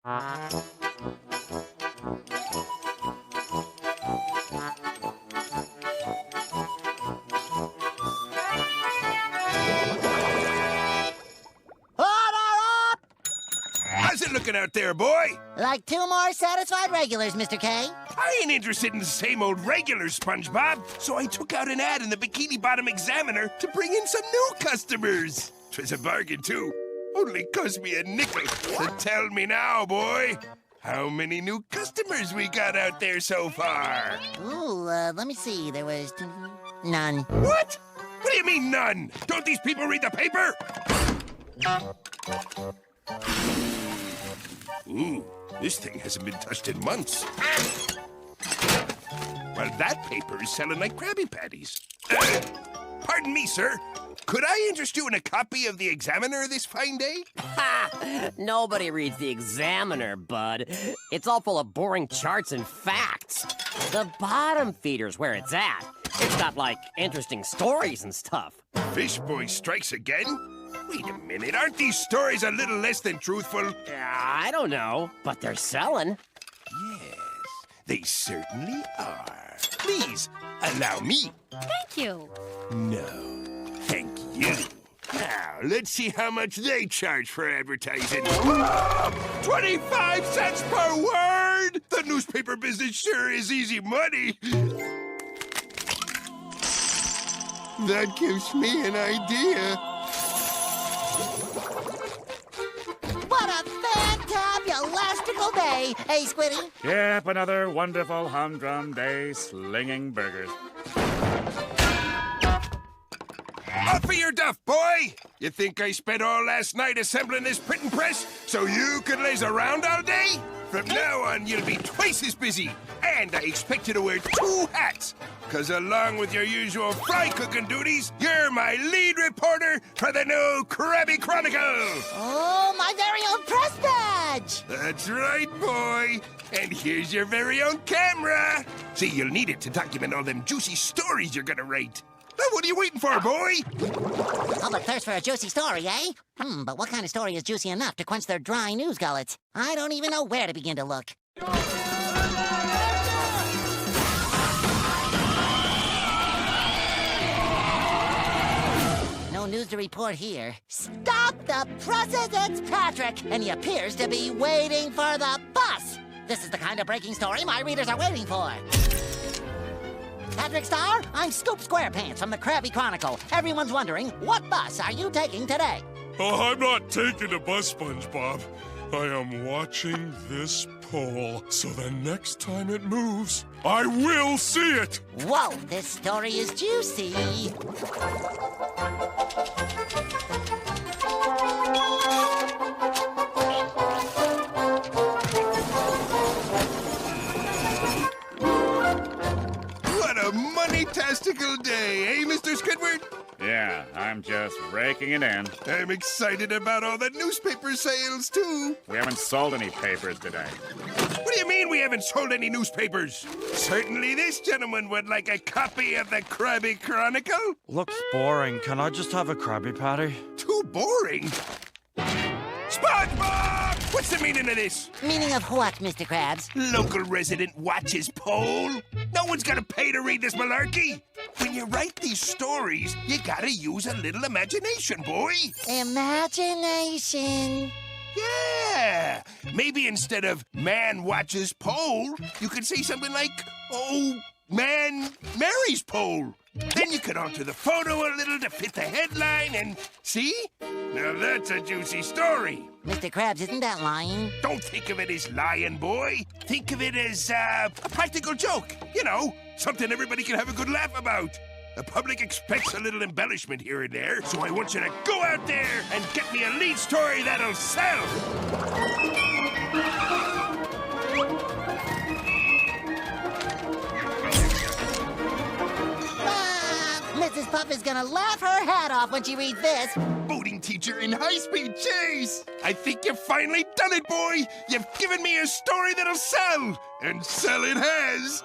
How's it looking out there, boy? Like 2 more satisfied regulars, Mr. K. I ain't interested in the same old regulars, SpongeBob. So I took out an ad in the Bikini Bottom Examiner to bring in some new customers. 'Twas a bargain, too. Only cost me a nickel. So tell me now, boy, how many new customers we got out there so far? Ooh, let me see. There was none. What? What do you mean, none? Don't these people read the paper? Ooh, this thing hasn't been touched in months. Well, that paper is selling like Krabby Patties. Pardon me, sir. Could I interest you in a copy of the Examiner this fine day? Ha! Nobody reads the Examiner, bud. It's all full of boring charts and facts. The bottom feeder's where it's at. It's got, like, interesting stories and stuff. Fish Boy strikes again? Wait a minute, aren't these stories a little less than truthful? I don't know, but they're selling. Yes, they certainly are. Please, allow me. Thank you. No, thank you. Now, let's see how much they charge for advertising. 25 cents per word! The newspaper business sure is easy money. That gives me an idea. What a fantabulastical day, hey, Squiddy? Yep, another wonderful humdrum day slinging burgers. Up for your duff, boy! You think I spent all last night assembling this printing press so you could laze around all day? From now on, you'll be twice as busy. And I expect you to wear 2 hats. Because along with your usual fry cooking duties, you're my lead reporter for the new Krabby Chronicle. Oh, my very own press badge! That's right, boy. And here's your very own camera. See, you'll need it to document all them juicy stories you're gonna write. Now, what are you waiting for, boy? Public thirst for a juicy story, eh? But what kind of story is juicy enough to quench their dry news gullets? I don't even know where to begin to look. No news to report here. Stop the presses, it's Patrick! And he appears to be waiting for the bus! This is the kind of breaking story my readers are waiting for. Patrick Star, I'm Scoop Squarepants from the Krabby Chronicle. Everyone's wondering, what bus are you taking today? Oh, I'm not taking a bus, SpongeBob. I am watching this pole, so the next time it moves, I will see it! Whoa, this story is juicy. What a money-tastical day, eh, Mr. Squidward? Yeah, I'm just raking it in. I'm excited about all the newspaper sales, too. We haven't sold any papers today. What do you mean we haven't sold any newspapers? Certainly this gentleman would like a copy of the Krabby Chronicle. Looks boring. Can I just have a Krabby Patty? Too boring. SpongeBob! What's the meaning of this? Meaning of what, Mr. Krabs? Local resident watches poll? No one's gonna pay to read this malarkey. When you write these stories, you gotta use a little imagination, boy. Imagination. Yeah! Maybe instead of man watches poll, you could say something like, oh, man marries poll. Then you could alter the photo a little to fit the headline and... See? Now that's a juicy story. Mr. Krabs, isn't that lying? Don't think of it as lying, boy. Think of it as a practical joke. You know, something everybody can have a good laugh about. The public expects a little embellishment here and there, so I want you to go out there and get me a lead story that'll sell. Mrs. Puff is gonna laugh her hat off when she reads this. Boating teacher in high-speed chase. I think you've finally done it, boy. You've given me a story that'll sell. And sell it has.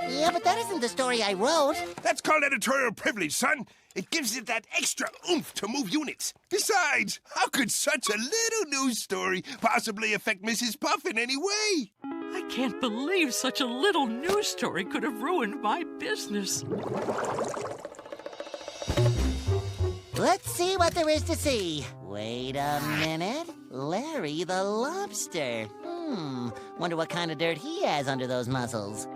Yeah, but that isn't the story I wrote. That's called editorial privilege, son. It gives it that extra oomph to move units. Besides, how could such a little news story possibly affect Mrs. Puff in any way? I can't believe such a little news story could have ruined my business. Let's see what there is to see. Wait a minute. Larry the lobster. Wonder what kind of dirt he has under those muscles.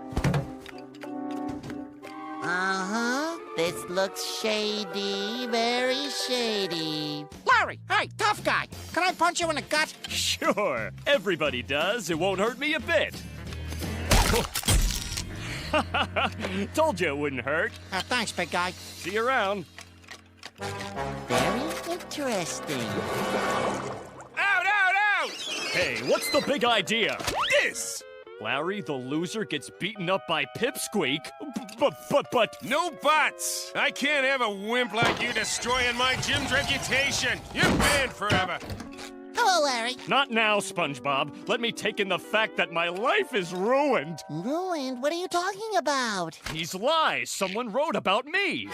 Uh-huh. This looks shady, very shady. Larry, hey, tough guy. Can I punch you in the gut? Sure, everybody does. It won't hurt me a bit. Told you it wouldn't hurt. Thanks, big guy. See you around. Very interesting. Out, out, out! Hey, what's the big idea? This! Larry, the loser, gets beaten up by Pipsqueak. But... No buts! I can't have a wimp like you destroying my gym's reputation. You're banned forever. Hello, Larry. Not now, SpongeBob. Let me take in the fact that my life is ruined. Ruined? What are you talking about? These lies someone wrote about me.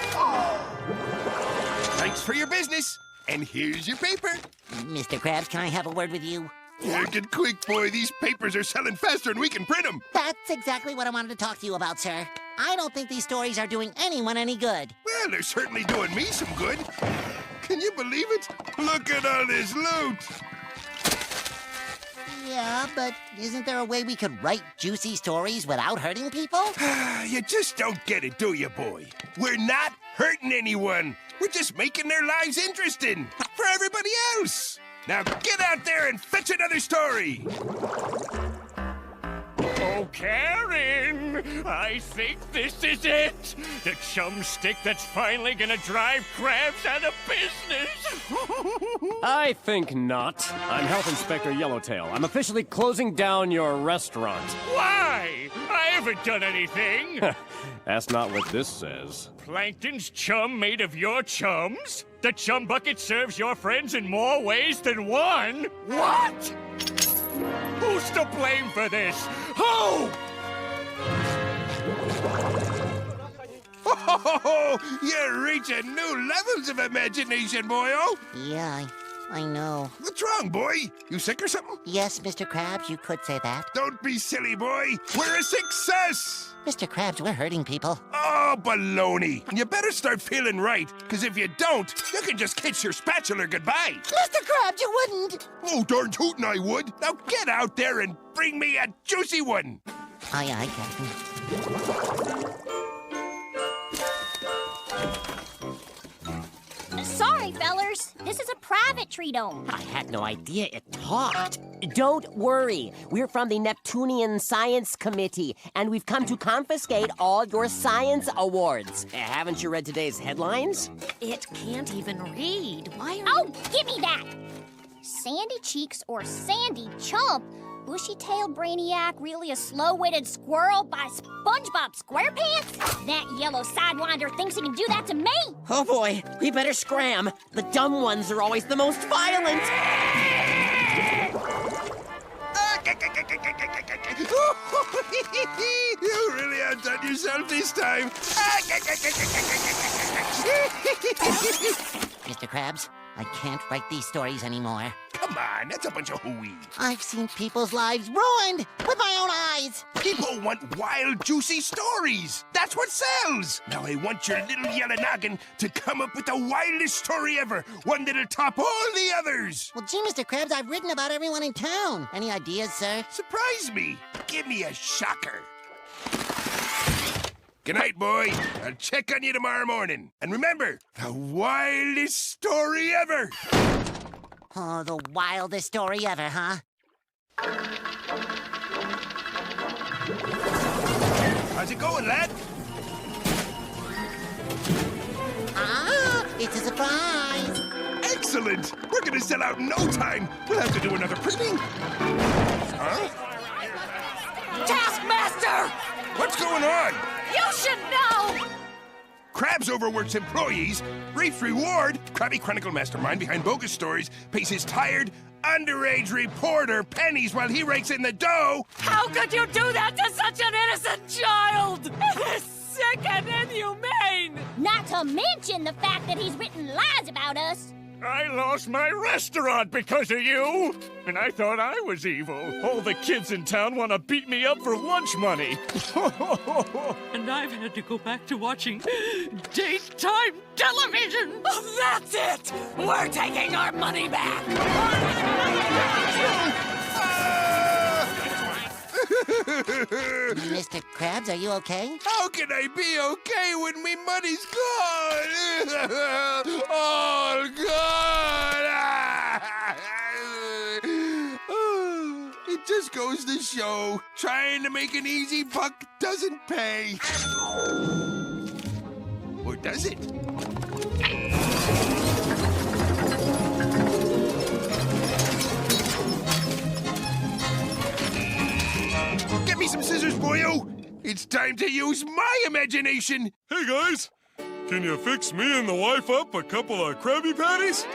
Thanks for your business. And here's your paper. Mr. Krabs, can I have a word with you? Get quick, boy. These papers are selling faster than we can print them. That's exactly what I wanted to talk to you about, sir. I don't think these stories are doing anyone any good. Well, they're certainly doing me some good. Can you believe it? Look at all this loot. Yeah, but isn't there a way we could write juicy stories without hurting people? You just don't get it, do you, boy? We're not hurting anyone. We're just making their lives interesting for everybody else. Now get out there and fetch another story. Oh, Karen, I think this is it. The chum stick that's finally gonna drive Krabs out of business. I think not. I'm Health Inspector Yellowtail. I'm officially closing down your restaurant. Why? I haven't done anything. That's not what this says. Plankton's chum made of your chums? The chum bucket serves your friends in more ways than one? What? Who's to blame for this? Who? Oh, you're reaching new levels of imagination, boyo. Yeah, I know. What's wrong, boy? You sick or something? Yes, Mr. Krabs, you could say that. Don't be silly, boy. We're a success. Mr. Krabs, we're hurting people. Oh, baloney. You better start feeling right, because if you don't, you can just kiss your spatula goodbye. Mr. Krabs, you wouldn't! Oh, darn tootin' I would. Now get out there and bring me a juicy one. Aye, Captain. Sorry, fellers. This is a private tree dome. I had no idea it talked. Don't worry. We're from the Neptunian Science Committee, and we've come to confiscate all your science awards. Haven't you read today's headlines? It can't even read. Why are Oh, give me that! Sandy Cheeks or Sandy Chump? Bushy-tailed brainiac really a slow-witted squirrel by SpongeBob SquarePants? That yellow sidewinder thinks he can do that to me? Oh boy, we better scram. The dumb ones are always the most violent. You really outdone yourself this time. Mr. Krabs, I can't write these stories anymore. Come on, that's a bunch of hooey. I've seen people's lives ruined with my own eyes. People want wild, juicy stories. That's what sells. Now I want your little yellow noggin to come up with the wildest story ever. One that'll top all the others. Well, gee, Mr. Krabs, I've written about everyone in town. Any ideas, sir? Surprise me. Give me a shocker. Good night, boy. I'll check on you tomorrow morning. And remember, the wildest story ever. Oh, the wildest story ever, huh? How's it going, lad? Ah, it's a surprise. Excellent. We're gonna sell out in no time. We'll have to do another printing. Huh? Taskmaster! What's going on? You should know! Krabs overworks employees, reaps reward. Krabby Kronicle mastermind behind bogus stories pays his tired, underage reporter pennies while he rakes in the dough. How could you do that to such an innocent child? sick and inhumane! Not to mention the fact that he's written lies about us. I lost my restaurant because of you! And I thought I was evil. All the kids in town want to beat me up for lunch money. And I've had to go back to watching daytime television. Oh, that's it! We're taking our money back! Mr. Krabs, are you okay? How can I be okay when me money's gone? All gone! It just goes to show, trying to make an easy buck doesn't pay. Or does it? Get me some scissors, boyo! It's time to use my imagination! Hey guys, can you fix me and the wife up a couple of Krabby Patties?